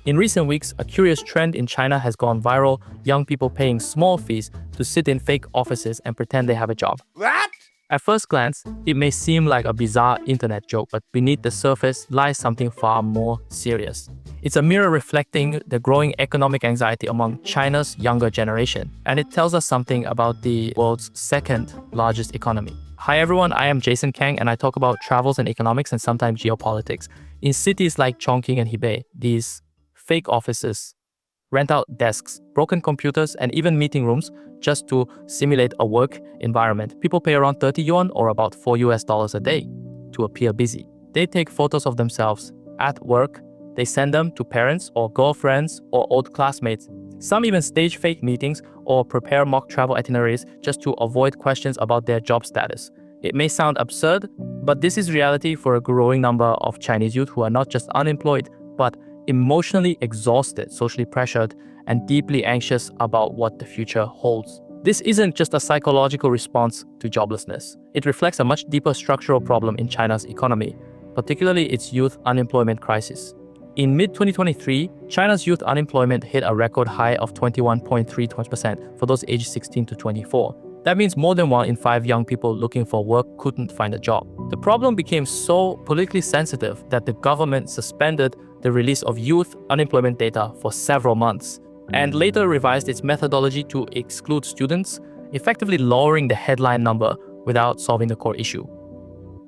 In recent weeks, a curious trend in China has gone viral: young people paying small fees to sit in fake offices and pretend they have a job. What? At first glance, it may seem like a bizarre internet joke, but beneath the surface lies something far more serious. It's a mirror reflecting the growing economic anxiety among China's younger generation, and it tells us something about the world's second largest economy. Hi everyone, I am Jason Kang, and I talk about travels and economics and sometimes geopolitics. In cities like Chongqing and Hebei, these fake offices rent out desks, broken computers, and even meeting rooms just to simulate a work environment. People pay around 30 yuan or about $4 a day to appear busy. They take photos of themselves at work. They send them to parents or girlfriends or old classmates. Some even stage fake meetings or prepare mock travel itineraries just to avoid questions about their job status. It may sound absurd, but this is reality for a growing number of Chinese youth who are not just unemployed, but emotionally exhausted, socially pressured, and deeply anxious about what the future holds. This isn't just a psychological response to joblessness. It reflects a much deeper structural problem in China's economy, particularly its youth unemployment crisis. In mid-2023, China's youth unemployment hit a record high of 21.3% for those aged 16 to 24. That means more than 1 in 5 young people looking for work couldn't find a job. The problem became so politically sensitive that the government suspended the release of youth unemployment data for several months, and later revised its methodology to exclude students, effectively lowering the headline number without solving the core issue.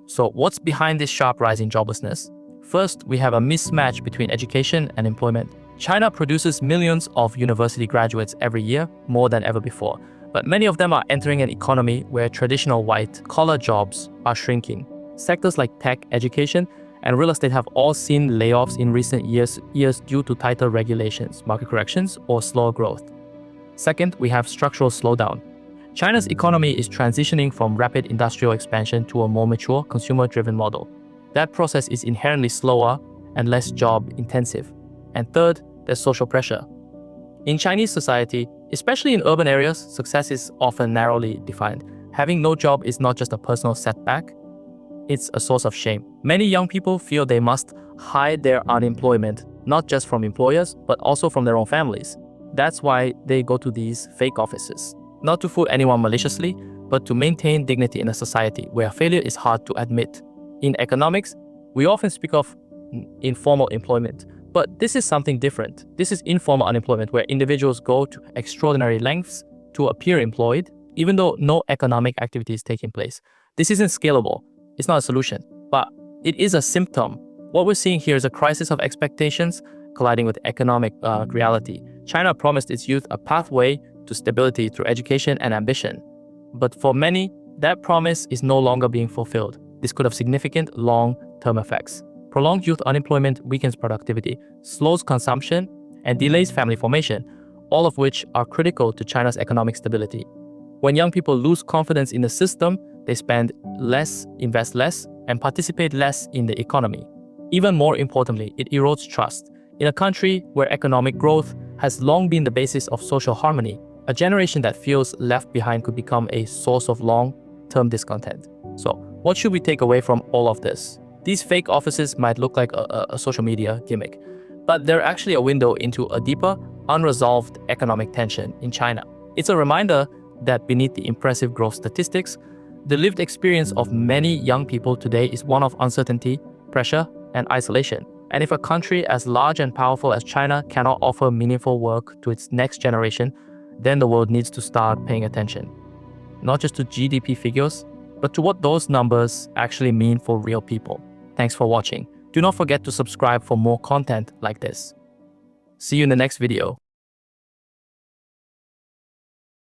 So what's behind this sharp rise in joblessness? First, we have a mismatch between education and employment. China produces millions of university graduates every year, more than ever before. But many of them are entering an economy where traditional white-collar jobs are shrinking. Sectors like tech, education, and real estate have all seen layoffs in recent years due to tighter regulations, market corrections, or slower growth. Second, we have structural slowdown. China's economy is transitioning from rapid industrial expansion to a more mature, consumer-driven model. That process is inherently slower and less job-intensive. And third, there's social pressure. In Chinese society, especially in urban areas, success is often narrowly defined. Having no job is not just a personal setback, it's a source of shame. Many young people feel they must hide their unemployment, not just from employers, but also from their own families. That's why they go to these fake offices. Not to fool anyone maliciously, but to maintain dignity in a society where failure is hard to admit. In economics, we often speak of informal employment, but this is something different. This is informal unemployment, where individuals go to extraordinary lengths to appear employed, even though no economic activity is taking place. This isn't scalable. It's not a solution, but it is a symptom. What we're seeing here is a crisis of expectations colliding with economic reality. China promised its youth a pathway to stability through education and ambition. But for many, that promise is no longer being fulfilled. This could have significant long-term effects. Prolonged youth unemployment weakens productivity, slows consumption, and delays family formation, all of which are critical to China's economic stability. When young people lose confidence in the system, they spend less, invest less, and participate less in the economy. Even more importantly, it erodes trust. In a country where economic growth has long been the basis of social harmony, a generation that feels left behind could become a source of long-term discontent. So, what should we take away from all of this? These fake offices might look like a social media gimmick, but they're actually a window into a deeper, unresolved economic tension in China. It's a reminder that beneath the impressive growth statistics, the lived experience of many young people today is one of uncertainty, pressure, and isolation. And if a country as large and powerful as China cannot offer meaningful work to its next generation, then the world needs to start paying attention. Not just to GDP figures, but to what those numbers actually mean for real people. Thanks for watching. Do not forget to subscribe for more content like this. See you in the next video.